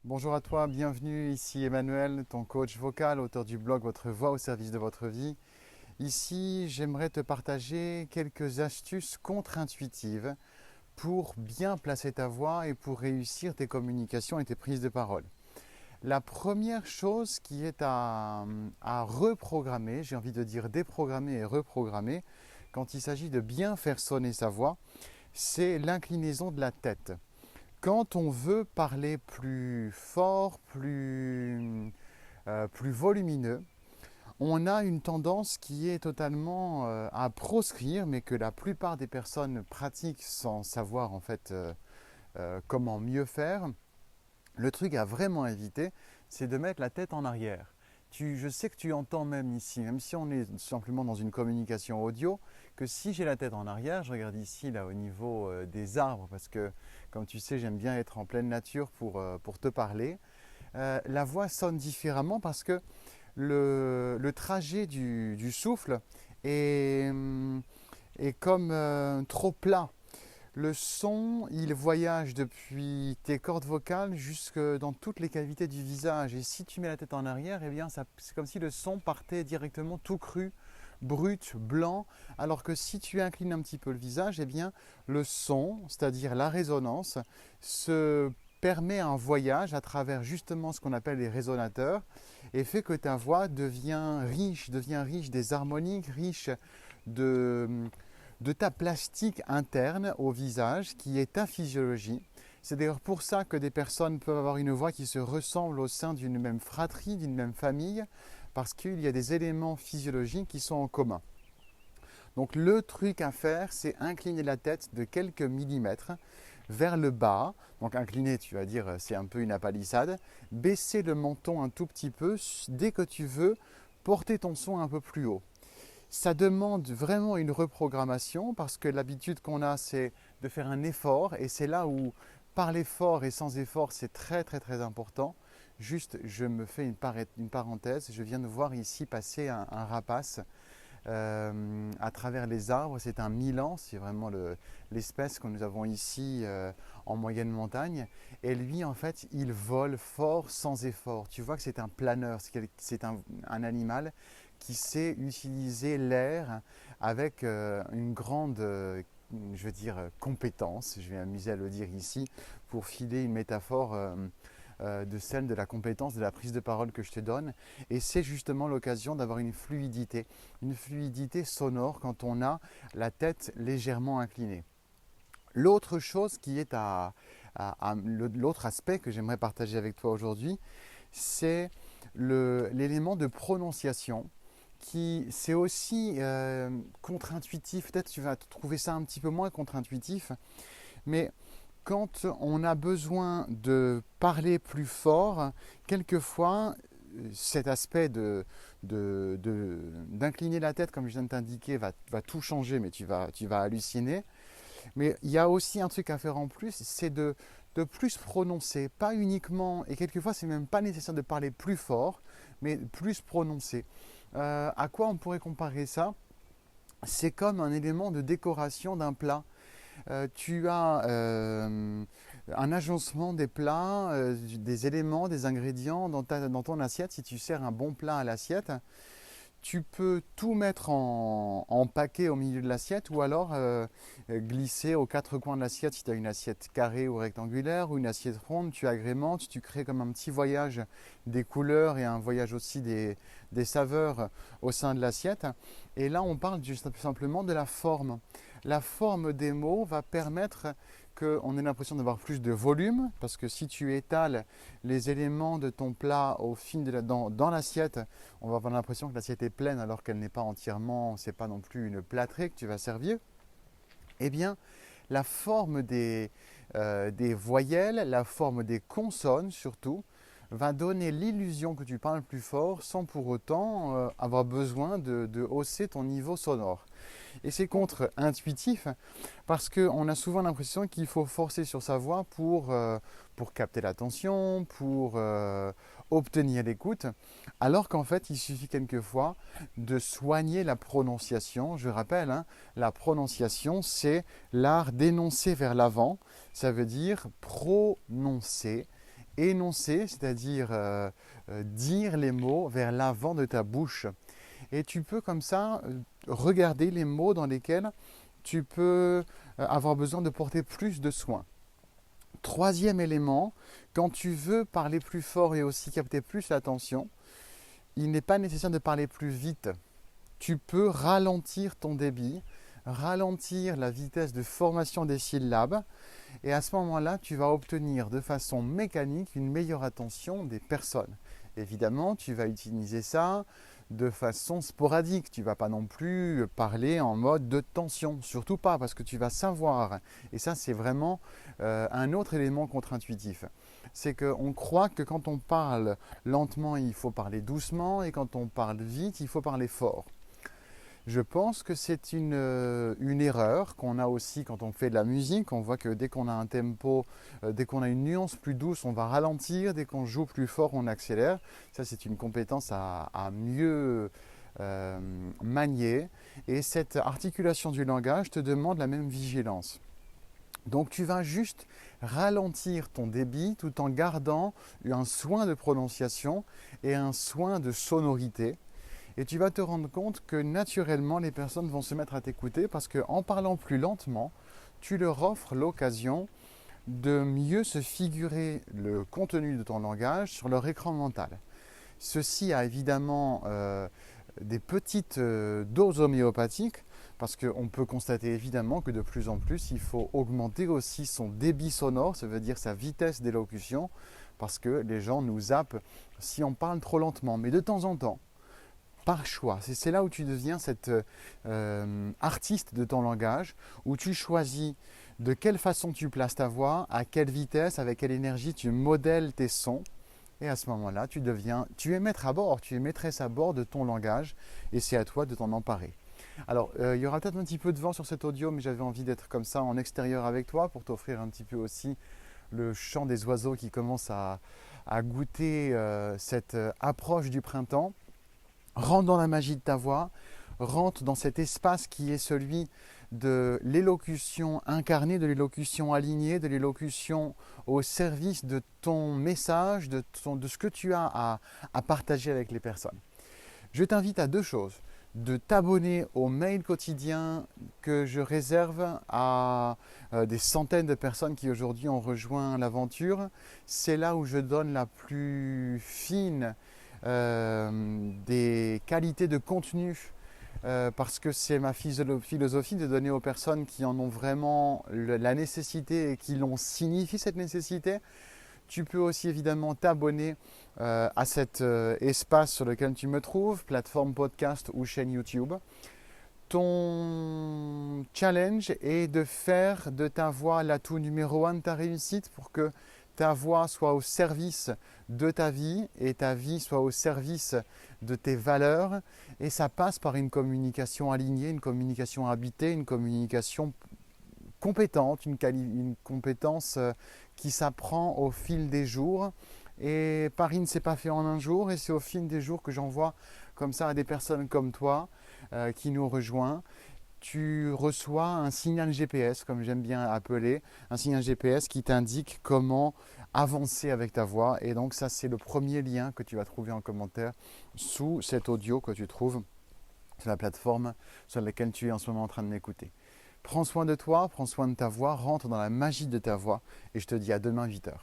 Bonjour à toi, bienvenue, ici Emmanuel, ton coach vocal, auteur du blog Votre voix au service de votre vie. Ici, j'aimerais te partager quelques astuces contre-intuitives pour bien placer ta voix et pour réussir tes communications et tes prises de parole. La première chose qui est à reprogrammer, j'ai envie de dire déprogrammer et reprogrammer, quand il s'agit de bien faire sonner sa voix, c'est l'inclinaison de la tête. Quand on veut parler plus fort, plus volumineux, on a une tendance qui est totalement à proscrire, mais que la plupart des personnes pratiquent sans savoir en fait comment mieux faire. Le truc à vraiment éviter, c'est de mettre la tête en arrière. Je sais que tu entends même ici, même si on est simplement dans une communication audio, que si j'ai la tête en arrière, je regarde ici là au niveau des arbres, parce que comme tu sais, j'aime bien être en pleine nature pour te parler. La voix sonne différemment parce que le trajet du souffle est, est comme trop plat. Le son, il voyage depuis tes cordes vocales jusque dans toutes les cavités du visage. Et si tu mets la tête en arrière, eh bien, c'est comme si le son partait directement tout cru, brut, blanc. Alors que si tu inclines un petit peu le visage, eh bien, le son, c'est-à-dire la résonance, se permet un voyage à travers justement ce qu'on appelle les résonateurs et fait que ta voix devient riche des harmoniques, riche de, de ta plastique interne au visage qui est ta physiologie. C'est d'ailleurs pour ça que des personnes peuvent avoir une voix qui se ressemble au sein d'une même fratrie, d'une même famille, parce qu'il y a des éléments physiologiques qui sont en commun. Donc le truc à faire, c'est incliner la tête de quelques millimètres vers le bas. Donc incliner, tu vas dire, c'est un peu une apalissade. Baisser le menton un tout petit peu dès que tu veux porter ton son un peu plus haut. Ça demande vraiment une reprogrammation parce que l'habitude qu'on a, c'est de faire un effort et c'est là où parler fort et sans effort, c'est très très très important. Juste, je me fais une parenthèse, je viens de voir ici passer un rapace à travers les arbres. C'est un milan, c'est vraiment l'espèce que nous avons ici en moyenne montagne. Et lui, en fait, il vole fort sans effort. Tu vois que c'est un planeur, c'est un animal qui sait utiliser l'air avec une grande, je veux dire, compétence. Je vais m'amuser à le dire ici pour filer une métaphore de celle de la compétence de la prise de parole que je te donne. Et c'est justement l'occasion d'avoir une fluidité sonore quand on a la tête légèrement inclinée. L'autre chose qui est l'autre aspect que j'aimerais partager avec toi aujourd'hui, c'est l'élément de prononciation qui c'est aussi contre-intuitif. Peut-être tu vas trouver ça un petit peu moins contre-intuitif, mais quand on a besoin de parler plus fort, quelquefois, cet aspect d'incliner la tête, comme je viens de t'indiquer, va tout changer, mais tu vas halluciner. Mais il y a aussi un truc à faire en plus, c'est de plus prononcer, pas uniquement, et quelquefois, c'est même pas nécessaire de parler plus fort, mais plus prononcer. À quoi on pourrait comparer ça? C'est comme un élément de décoration d'un plat. Tu as un agencement des plats, des éléments, des ingrédients dans ton assiette. Si tu sers un bon plat à l'assiette, tu peux tout mettre en paquet au milieu de l'assiette ou alors glisser aux quatre coins de l'assiette. Si tu as une assiette carrée ou rectangulaire ou une assiette ronde, tu agrémentes, tu crées comme un petit voyage des couleurs et un voyage aussi des saveurs au sein de l'assiette. Et là, on parle juste simplement de la forme. La forme des mots va permettre qu'on ait l'impression d'avoir plus de volume, parce que si tu étales les éléments de ton plat au fil dans l'assiette, on va avoir l'impression que l'assiette est pleine alors qu'elle n'est pas entièrement, c'est pas non plus une plâtrée que tu vas servir. Eh bien, la forme des voyelles, la forme des consonnes surtout, va donner l'illusion que tu parles plus fort sans pour autant avoir besoin de hausser ton niveau sonore. Et c'est contre-intuitif parce qu'on a souvent l'impression qu'il faut forcer sur sa voix pour capter l'attention, pour obtenir l'écoute, alors qu'en fait il suffit quelquefois de soigner la prononciation. Je rappelle, hein, la prononciation c'est l'art d'énoncer vers l'avant, ça veut dire prononcer énoncer, c'est-à-dire dire les mots vers l'avant de ta bouche. Et tu peux comme ça regarder les mots dans lesquels tu peux avoir besoin de porter plus de soin. Troisième élément, quand tu veux parler plus fort et aussi capter plus l'attention, il n'est pas nécessaire de parler plus vite. Tu peux ralentir ton débit, ralentir la vitesse de formation des syllabes et à ce moment-là, tu vas obtenir de façon mécanique une meilleure attention des personnes. Évidemment, tu vas utiliser ça de façon sporadique. Tu ne vas pas non plus parler en mode de tension, surtout pas parce que tu vas savoir. Et ça, c'est vraiment un autre élément contre-intuitif. C'est qu'on croit que quand on parle lentement, il faut parler doucement et quand on parle vite, il faut parler fort. Je pense que c'est une erreur qu'on a aussi quand on fait de la musique. On voit que dès qu'on a un tempo, dès qu'on a une nuance plus douce, on va ralentir. Dès qu'on joue plus fort, on accélère. Ça, c'est une compétence à mieux manier. Et cette articulation du langage te demande la même vigilance. Donc tu vas juste ralentir ton débit tout en gardant un soin de prononciation et un soin de sonorité. Et tu vas te rendre compte que naturellement, les personnes vont se mettre à t'écouter parce qu'en parlant plus lentement, tu leur offres l'occasion de mieux se figurer le contenu de ton langage sur leur écran mental. Ceci a évidemment des petites doses homéopathiques parce qu'on peut constater évidemment que de plus en plus, il faut augmenter aussi son débit sonore, ça veut dire sa vitesse d'élocution, parce que les gens nous zappent si on parle trop lentement. Mais de temps en temps, par choix. C'est là où tu deviens cet artiste de ton langage, où tu choisis de quelle façon tu places ta voix, à quelle vitesse, avec quelle énergie tu modèles tes sons. Et à ce moment-là, tu es maître à bord, tu es maîtresse à bord de ton langage et c'est à toi de t'en emparer. Alors, il y aura peut-être un petit peu de vent sur cet audio, mais j'avais envie d'être comme ça en extérieur avec toi pour t'offrir un petit peu aussi le chant des oiseaux qui commence à goûter cette approche du printemps. Rentre dans la magie de ta voix, rentre dans cet espace qui est celui de l'élocution incarnée, de l'élocution alignée, de l'élocution au service de ton message, de ce que tu as à partager avec les personnes. Je t'invite à deux choses. De t'abonner au mail quotidien que je réserve à des centaines de personnes qui aujourd'hui ont rejoint l'aventure. C'est là où je donne la plus fine des qualités de contenu parce que c'est ma philosophie de donner aux personnes qui en ont vraiment la nécessité et qui l'ont signifié cette nécessité. Tu peux aussi évidemment t'abonner à cet espace sur lequel tu me trouves, plateforme podcast ou chaîne YouTube. Ton challenge est de faire de ta voix l'atout numéro 1 de ta réussite pour que ta voix soit au service de ta vie et ta vie soit au service de tes valeurs. Et ça passe par une communication alignée, une communication habitée, une communication compétente, une compétence qui s'apprend au fil des jours. Et Paris ne s'est pas fait en un jour et c'est au fil des jours que j'envoie comme ça à des personnes comme toi qui nous rejoignent. Tu reçois un signal GPS, comme j'aime bien appeler, un signal GPS qui t'indique comment avancer avec ta voix. Et donc ça, c'est le premier lien que tu vas trouver en commentaire sous cet audio que tu trouves sur la plateforme sur laquelle tu es en ce moment en train de m'écouter. Prends soin de toi, prends soin de ta voix, rentre dans la magie de ta voix et je te dis à demain 8h.